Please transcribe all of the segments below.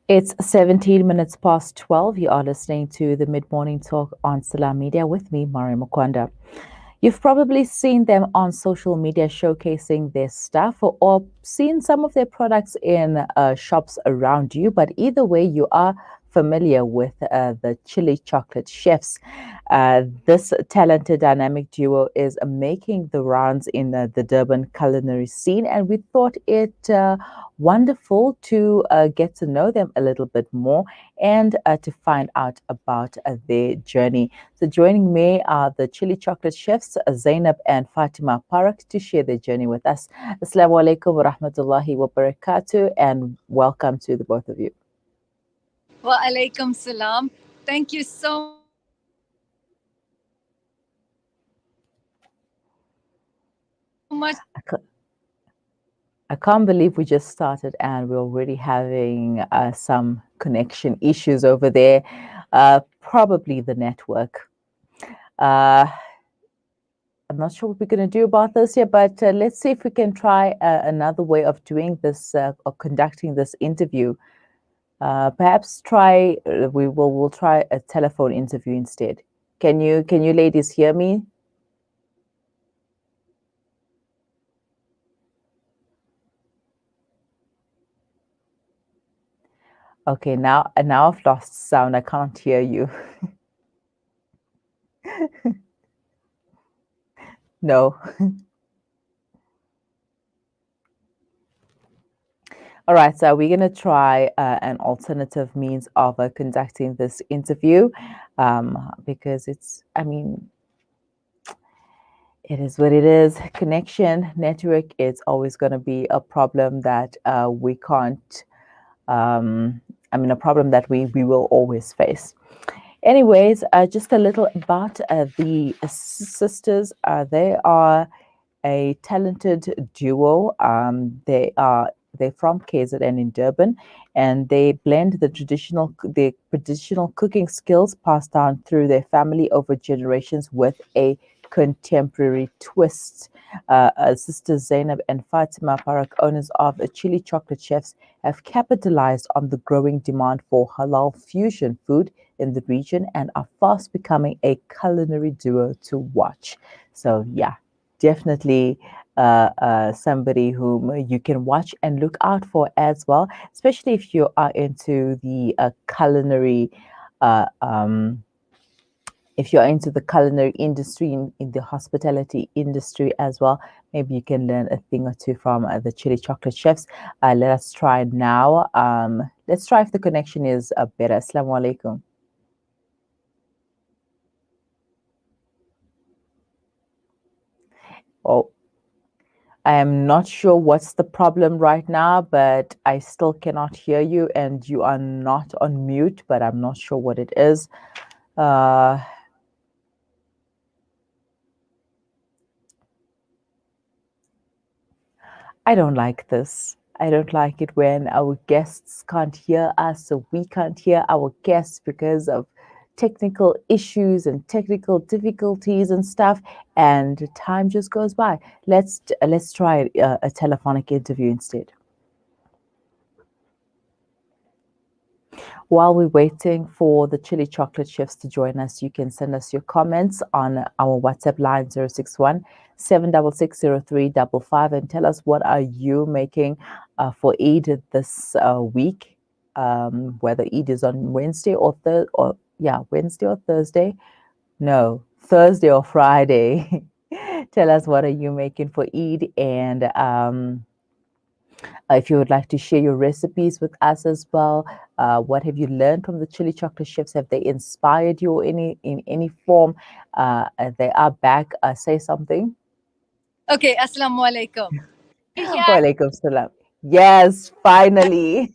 It's 17 minutes past 12. You are listening to the Mid Morning Talk on Salam Media with me, Maryam Mkwanda. You've probably seen them on social media showcasing their stuff or seen some of their products in shops around you, but either way, you are familiar with the Chilli Chocolate Chefs. This talented dynamic duo is making the rounds in the Durban culinary scene, and we thought it wonderful to get to know them a little bit more and to find out about their journey. So joining me are the Chilli Chocolate Chefs, Zainab and Faatimah Paruk, to share their journey with us. Assalamu alaikum wa rahmatullahi wa barakatuh, and welcome to the both of you. Wa alaikum salam. Thank you so much for having us. I ca- I can't believe we just started and we're already having some connection issues over there. Probably the network. Uh, I'm not sure what we're going to do about this yet, but let's see if we can try another way of doing this or conducting this interview. Perhaps try we'll try a telephone interview instead. Can you ladies hear me? Okay, now I've lost sound. I can't hear you. No. All right, so we're going to try an alternative means of conducting this interview because I mean, it is what it is. Connection, network, it's always going to be a problem that we can't, a problem that we will always face. Anyways, just a little about the sisters. They are a talented duo. They're from KZN in Durban, and they blend the traditional cooking skills passed down through their family over generations with a contemporary twist. Sisters Zainab and Fatima Paruk, owners of Chilli Chocolate Chefs, have capitalized on the growing demand for halal fusion food in the region and are fast becoming a culinary duo to watch. So, yeah, definitely somebody whom you can watch and look out for as well, especially if you are into the culinary. Uh, um, if you're into the culinary industry in the hospitality industry as well, maybe you can learn a thing or two from the Chili Chocolate Chefs. Let us try now. Let's try if the connection is better. Assalamu alaikum. Oh, I am not sure what's the problem right now, but I still cannot hear you, and you are not on mute, but I'm not sure what it is. Uh, I don't like this. I don't like it when our guests can't hear us, so we can't hear our guests because of technical issues and technical difficulties and stuff, and time just goes by. Let's try a telephonic interview instead. While we're waiting for the Chili Chocolate Chefs to join us, you can send us your comments on our WhatsApp line 061 7660355 and tell us what are you making for Eid this week. Whether Eid is on Wednesday or yeah, Wednesday or Thursday. No, Thursday or Friday. Tell us what are you making for Eid, and if you would like to share your recipes with us as well, what have you learned from the Chili Chocolate Chefs? Have they inspired you in any form? They are back. Say something. Okay, assalamu alaikum. You hear? Walaikum salam. Yes, finally.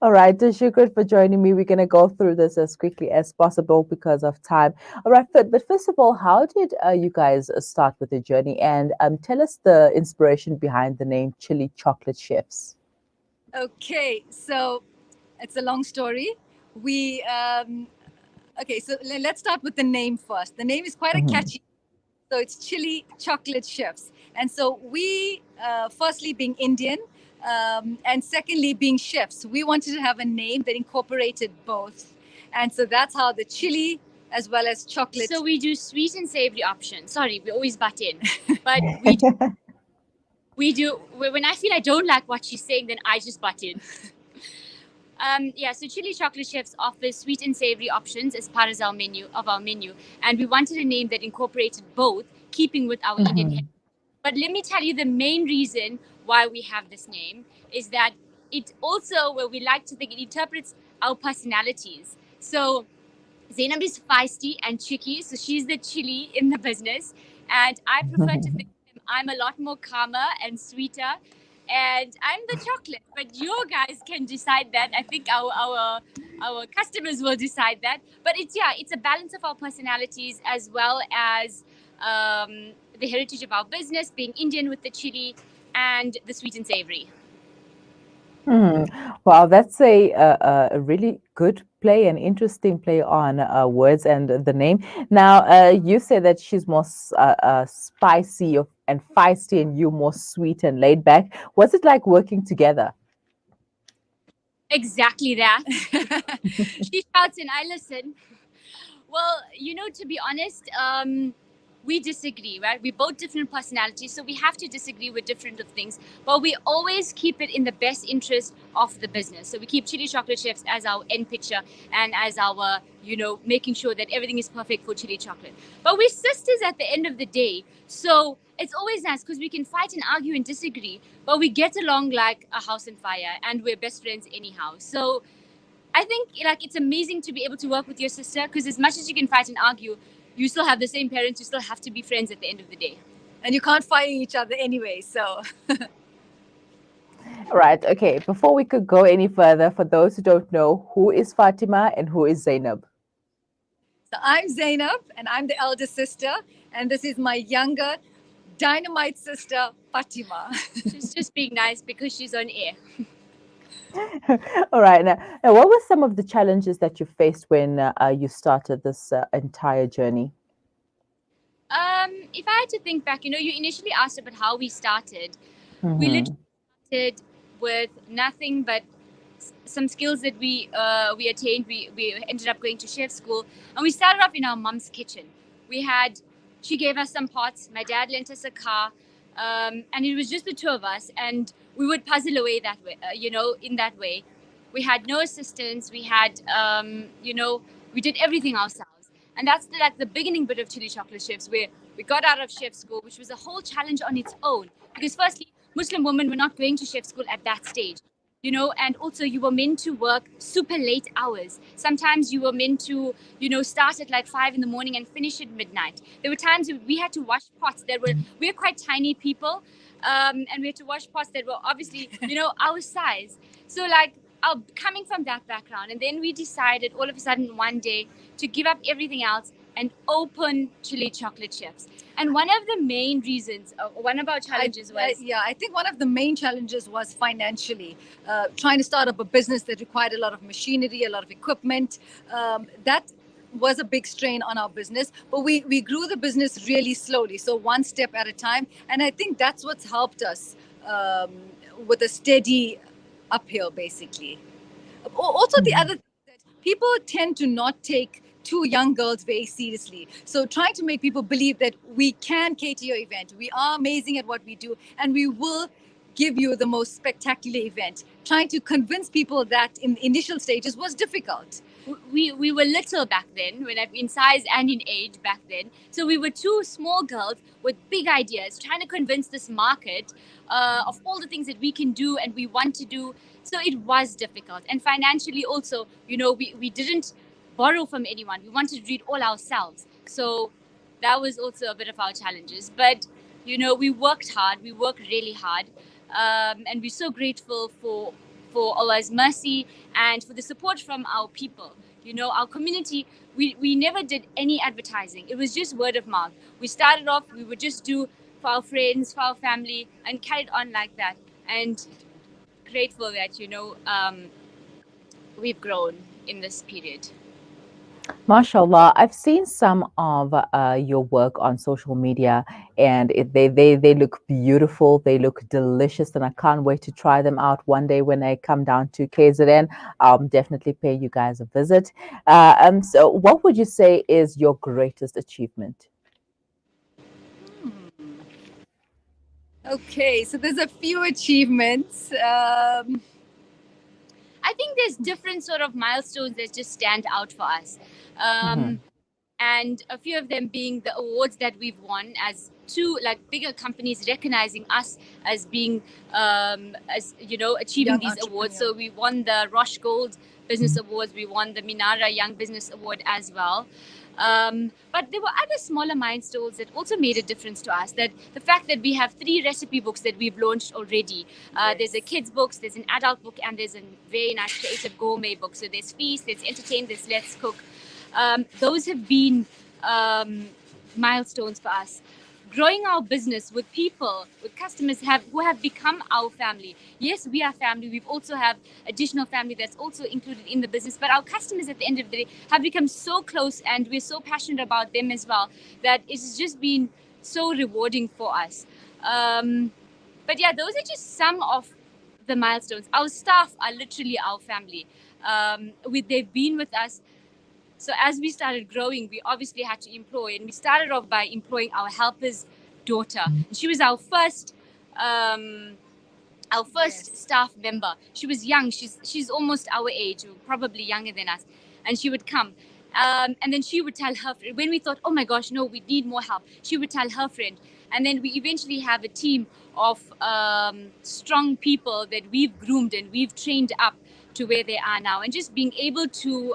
All right, Shukran for joining me. We're going to go through this as quickly as possible because of time. All right, but first of all, how did you guys start with the journey? And tell us the inspiration behind the name Chili Chocolate Chefs. Okay, so it's a long story. We okay, so let's start with the name first. The name is quite a Mhm. catchy. So it's Chilli Chocolate Chefs. And so we, firstly being Indian, and secondly being chefs, we wanted to have a name that incorporated both. And so that's how the chili as well as chocolate. So we do sweet and savory options. Sorry, we always butt in, but we do. When I feel I don't like what she's saying, then I just butt in. Yeah, so Chilli Chocolate Chefs offers sweet and savory options as part of our menu, and we wanted a name that incorporated both, keeping with our Indian heritage. But let me tell you, the main reason why we have this name is that it also, well, we like to think it interprets our personalities. So Zainab is feisty and cheeky, so she's the chili in the business. And I prefer to think I'm a lot more calmer and sweeter. And I'm the chocolate, but you guys can decide that. I think our customers will decide that. But it's a balance of our personalities as well as the heritage of our business, being Indian with the chili and the sweet and savory. Wow, that's a really good play, an interesting play on words and the name. Now, you say that she's more spicy and feisty, and you more sweet and laid back. What's it like working together? Exactly that. She shouts and I listen. Well, to be honest, we disagree, right? We're both different personalities, so we have to disagree with different of things. But we always keep it in the best interest of the business. So we keep Chilli Chocolate Chefs as our end picture and as our, making sure that everything is perfect for Chilli Chocolate. But we're sisters at the end of the day, so it's always nice because we can fight and argue and disagree, but we get along like a house on fire, and we're best friends anyhow. So I think it's amazing to be able to work with your sister because as much as you can fight and argue, you still have the same parents. You still have to be friends at the end of the day. And you can't fight each other anyway. So Right. Okay. Before we could go any further, for those who don't know, who is Fatima and who is Zainab? So I'm Zainab, and I'm the elder sister, and this is my younger, dynamite sister, Fatima. She's just being nice because she's on air. All right. Now, what were some of the challenges that you faced when you started this entire journey? If I had to think back, you initially asked about how we started. We Mm-hmm. literally started with nothing but some skills that we attained. We ended up going to chef school, and we started off in our mom's kitchen. She gave us some pots. My dad lent us a car, and it was just the two of us, and we would puzzle away that way. In that way, we had no assistance. We did everything ourselves, and that's the beginning bit of Chilli Chocolate Chefs, where we got out of chef school, which was a whole challenge on its own. Because firstly, Muslim women were not going to chef school at that stage. And also you were meant to work super late hours. Sometimes you were meant to start at like 5 in the morning and finish at midnight. There were times we had to wash pots we're quite tiny people, and we had to wash pots that were obviously our size. So coming from that background, and then we decided all of a sudden one day to give up everything else and open Chilli Chocolate Chefs. And one of the main reasons, one of our challenges was... I think one of the main challenges was financially. Trying to start up a business that required a lot of machinery, a lot of equipment. That was a big strain on our business, but we grew the business really slowly, so one step at a time. And I think that's what's helped us with a steady uphill, basically. Also, the other thing that people tend to not take two young girls very seriously. So trying to make people believe that we can cater your event, we are amazing at what we do, and we will give you the most spectacular event. Trying to convince people that in the initial stages was difficult. We were little back then, in size and in age back then. So we were two small girls with big ideas, trying to convince this market of all the things that we can do and we want to do. So it was difficult. And financially also, we didn't borrow from anyone. We wanted to do it all ourselves. So that was also a bit of our challenges. But, we worked hard. We worked really hard. And we're so grateful for Allah's mercy and for the support from our people. Our community, we never did any advertising. It was just word of mouth. We started off, we would just do for our friends, for our family, and carried on like that. And grateful that, we've grown in this period. Mashallah, I've seen some of your work on social media, and they look beautiful. They look delicious, and I can't wait to try them out one day when I come down to KZN. I'll definitely pay you guys a visit. So, what would you say is your greatest achievement? Okay, so there's a few achievements. I think there's different sort of milestones that just stand out for us. Hmm. And a few of them being the awards that we've won as two like bigger companies recognizing us as being as you know achieving Young these awards. entrepreneur. So we won the Roche Gold Business Awards, we won the Minara Young Business Award as well. But there were other smaller milestones that also made a difference to us. That the fact that we have 3 recipe books that we've launched already. There's a kids book, there's an adult book, and there's a very nice creative gourmet book. So there's Feast, there's Entertain, there's Let's Cook. Those have been milestones for us. Growing our business with people, with customers who have become our family. Yes, we are family. We've also have additional family that's also included in the business. But our customers at the end of the day have become so close, and we're so passionate about them as well that it's just been so rewarding for us. But yeah, those are just some of the milestones. Our staff are literally our family. They've been with us. So as we started growing, we obviously had to employ, and we started off by employing our helper's daughter. She was um, our first staff member. She was young. She's almost our age, or probably younger than us, and she would come. And then she would tell her friend, when we thought, oh my gosh, no, we need more help, she would tell her friend. And then we eventually have a team of strong people that we've groomed and we've trained up to where they are now, and just being able to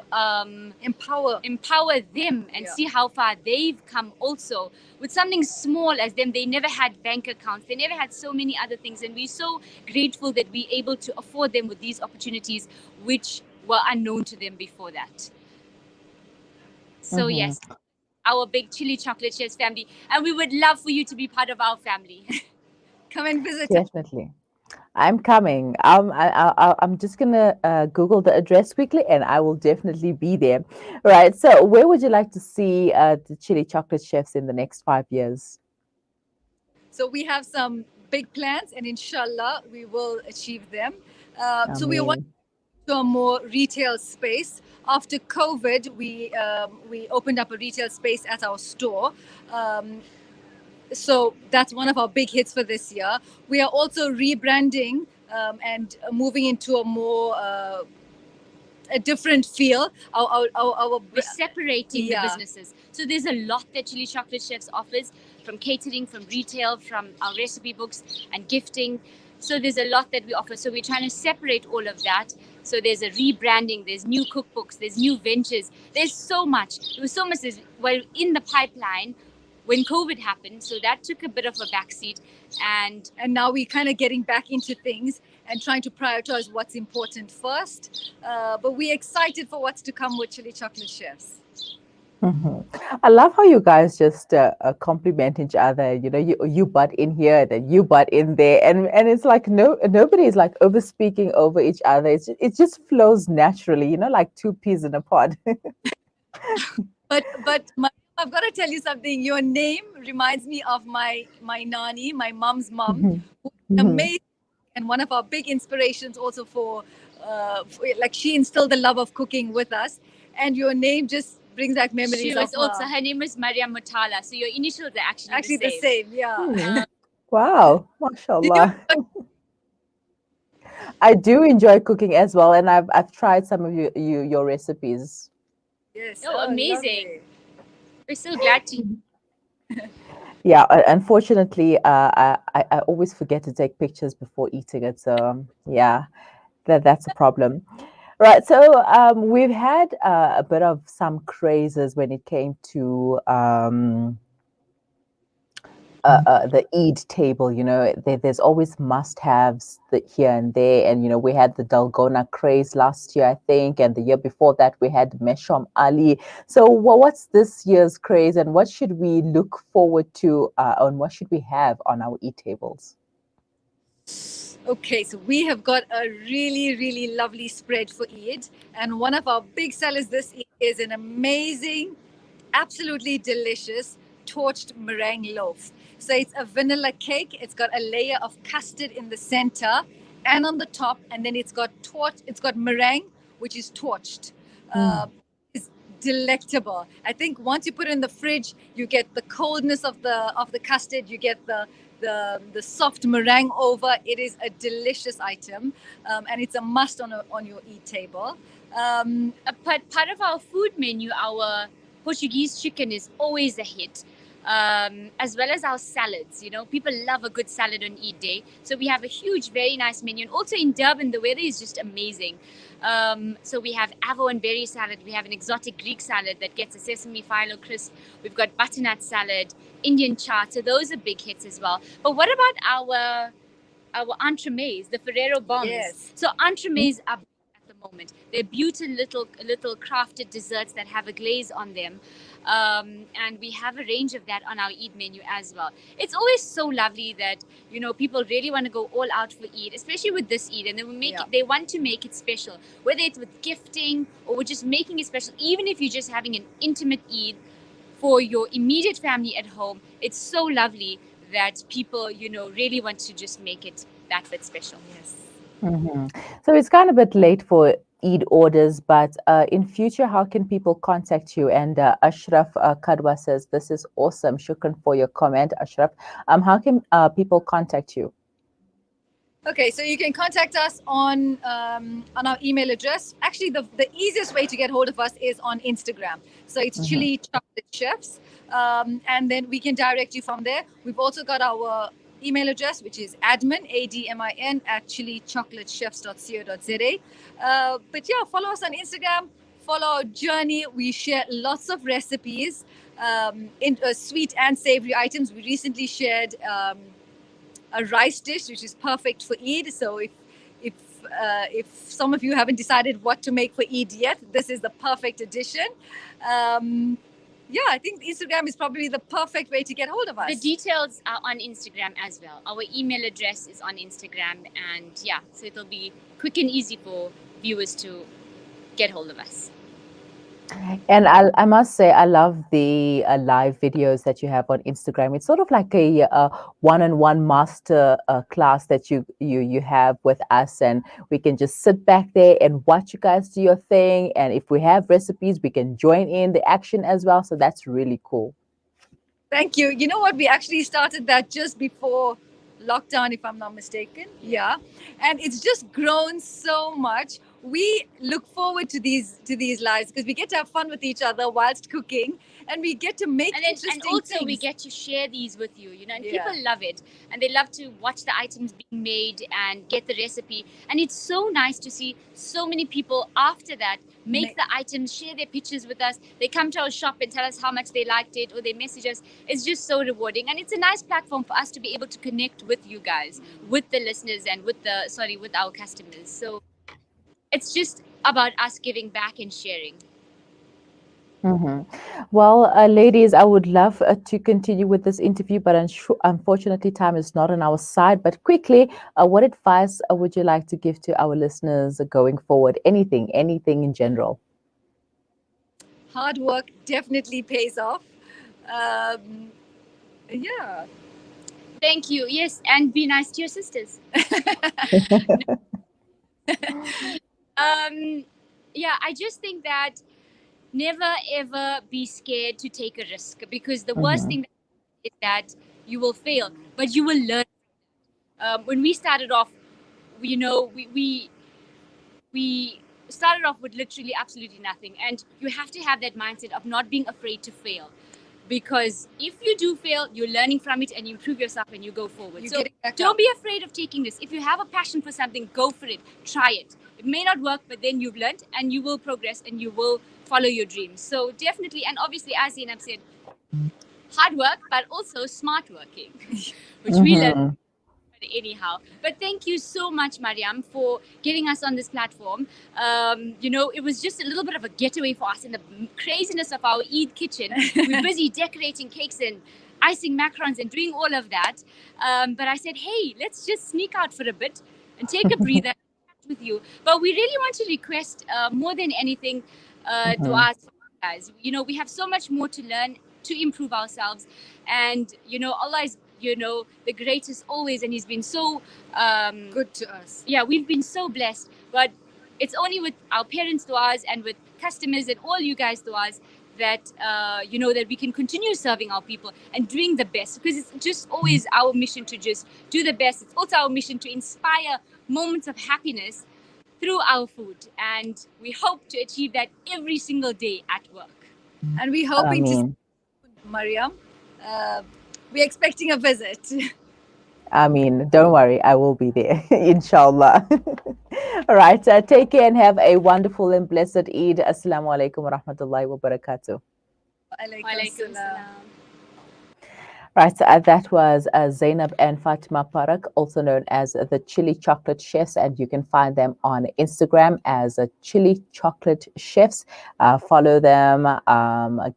Empower. empower them and see how far they've come also with something small as them. They never had bank accounts, they never had so many other things, and we're so grateful that we're able to afford them with these opportunities which were unknown to them before that. So Hmm. yes, our big Chilli Chocolate Chefs family, and we would love for you to be part of our family. Come and visit us. Definitely. I'm coming. I'm just gonna Google the address quickly, and I will definitely be there. Right. So, where would you like to see the Chili Chocolate Chefs in the next 5 years? So we have some big plans, and inshallah, we will achieve them. I So we want mean, to a more retail space. After COVID, we opened up a retail space at our store. Um, so that's one of our big hits for this year. We are also rebranding and moving into a different feel. We're separating the Yeah. businesses. So there's a lot that Chilli Chocolate Chefs offers, from catering, from retail, from our recipe books and gifting. So there's a lot that we offer. So we're trying to separate all of that. So there's a rebranding, there's new cookbooks, there's new ventures. There's so much. There was so much well in the pipeline when COVID happened. So that took a bit of a backseat. And now we're kind of getting back into things and trying to prioritize what's important first. But we're excited for what's to come with Chilli Chocolate Chefs. mhm. I love how you guys just compliment each other. You know, you butt in here, then you butt in there, and it's like nobody is like over speaking over each other. It just flows naturally. You know, like two peas in a pod. But I've got to tell you something. Your name reminds me of my nani, my mom's mom, Mhm, who is mhm. amazing and one of our big inspirations also like she instilled the love of cooking with us. And your name just brings back memories she of was also, her. her name was Maryam Mkwanda. So your initials are Actually, the the same. same. Yeah. Hmm. Wow, Did you? mashallah. I do enjoy cooking as well, and I've tried some of your recipes. Yes. Oh, Oh, amazing. lovely. We're so glad to. Yeah, unfortunately, I always forget to take pictures before eating it. So yeah, that's a problem. Right. So we've had a bit of some crazes when it came to the Eid table. You know, there's always must-haves here and there. And, you know, we had the Dalgona craze last year, I think. And the year before that, we had Meshom Ali. So what's this year's craze, and what should we look forward to, and what should we have on our Eid tables? Okay, so we have got a really, really lovely spread for Eid. And one of our big sellers this Eid is an amazing, absolutely delicious torched meringue loaf. So it's a vanilla cake. It's got a layer of custard in the center and on the top, and then it's got meringue, which is torched. Uh, it's delectable. I think once you put it in the fridge, you get the coldness of the custard. You get the soft meringue over. It is a delicious item, and it's a must on your eat table. Part of our food menu, our Portuguese chicken is always a hit. As well as our salads. People love a good salad on Eid Day. So we have a huge, very nice menu. And also in Durban, the weather is just amazing. So we have avo and berry salad. We have an exotic Greek salad that gets a sesame phyllo crisp. We've got butternut salad, Indian chaat. So those are big hits as well. But what about our entremets, the Ferrero bombs? Yes. So entremets are at the moment. They're beautiful little crafted desserts that have a glaze on them. And we have a range of that on our Eid menu as well. It's always so lovely that people really want to go all out for Eid, especially with this Eid, and they want to make it special, whether it's with gifting or just making it special. Even if you're just having an intimate Eid for your immediate family at home, it's so lovely that people really want to just make it that bit special. Yes. So it's kind of a bit late for Eid orders, but in future, how can people contact you? And Ashraf Kadwa says, this is awesome. Shukran for your comment, Ashraf. How can people contact you? Okay, so you can contact us on our email address. Actually, the easiest way to get hold of us is on Instagram. So it's Chilli Chocolate Chefs, and then we can direct you from there. We've also got our email address, which is admin @chillichocolatechefs.co.za. But yeah, follow us on Instagram. Follow our journey. We share lots of recipes, in sweet and savory items. We recently shared a rice dish, which is perfect for Eid. So if some of you haven't decided what to make for Eid yet, this is the perfect addition. I think Instagram is probably the perfect way to get hold of us. The details are on Instagram as well. Our email address is on Instagram, and so it'll be quick and easy for viewers to get hold of us. And I must say, I love the live videos that you have on Instagram. It's sort of like a one-on-one master class that you have with us, and we can just sit back there and watch you guys do your thing. And if we have recipes, we can join in the action as well. So that's really cool. Thank you. You know what? We actually started that just before lockdown, if I'm not mistaken. Yeah. And it's just grown so much. We look forward to these lives because we get to have fun with each other whilst cooking, and we get to make interesting and also things. We get to share these with you, and people love it, and they love to watch the items being made and get the recipe. And it's so nice to see so many people after that make the items, share their pictures with us. They come to our shop and tell us how much they liked it, or they message us. It's just so rewarding, and it's a nice platform for us to be able to connect with you guys, with the listeners, and with our customers. So it's just about us giving back and sharing. Well, ladies, I would love to continue with this interview, but unfortunately, time is not on our side. But quickly, what advice would you like to give to our listeners going forward? Anything in general? Hard work definitely pays off. Thank you. Yes, and be nice to your sisters. I just think that never ever be scared to take a risk, because the worst thing is that you will fail, but you will learn. When we started off, we started off with literally absolutely nothing, and you have to have that mindset of not being afraid to fail, because if you do fail, you're learning from it and you improve yourself and you go forward. So don't be afraid of taking this. If you have a passion for something, go for it. Try it. It may not work, but then you've learned and you will progress and you will follow your dreams. So definitely, and obviously, as Zainab said, hard work, but also smart working, which we learned. Anyhow, but thank you so much, Maryam, for getting us on this platform. It was just a little bit of a getaway for us in the craziness of our Eid kitchen. We're busy decorating cakes and icing macarons and doing all of that. But I said, hey, let's just sneak out for a bit and take a breather with you. But we really want to request, more than anything, du'as for you guys. You know, we have so much more to learn to improve ourselves, and you know, Allah is, you know, the greatest always, and He's been so Good to us. yeah, we've been so blessed. But it's only with our parents' du'as and with customers and all you guys' du'as that you know, that we can continue serving our people and doing the best, because it's just always our mission to just do the best. It's also our mission to inspire moments of happiness through our food, and we hope to achieve that every single day at work. And we're I hoping to see mean, Maryam. We're expecting a visit. don't worry, I will be there, inshallah. All right, take care and have a wonderful and blessed Eid. Assalamu alaikum wa rahmatullahi wa barakatuh. Walaikum salam. Right, so that was Zainab and Faatimah Paruk, also known as the Chilli Chocolate Chefs, and you can find them on Instagram as Chilli Chocolate Chefs. Follow them,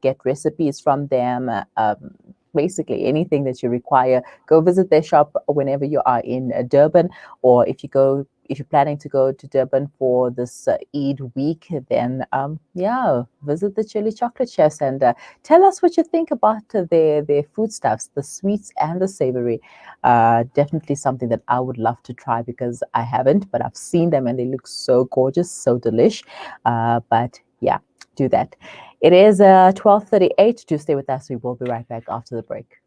get recipes from them. Basically anything that you require, go visit their shop whenever you are in Durban, or if you're planning to go to Durban for this Eid week, then visit the Chilli Chocolate Chefs and tell us what you think about their foodstuffs, the sweets and the savory. Definitely something that I would love to try, because I haven't, but I've seen them and they look so gorgeous, so delish. But yeah, do that. It is 12:38. Do stay with us. We will be right back after the break.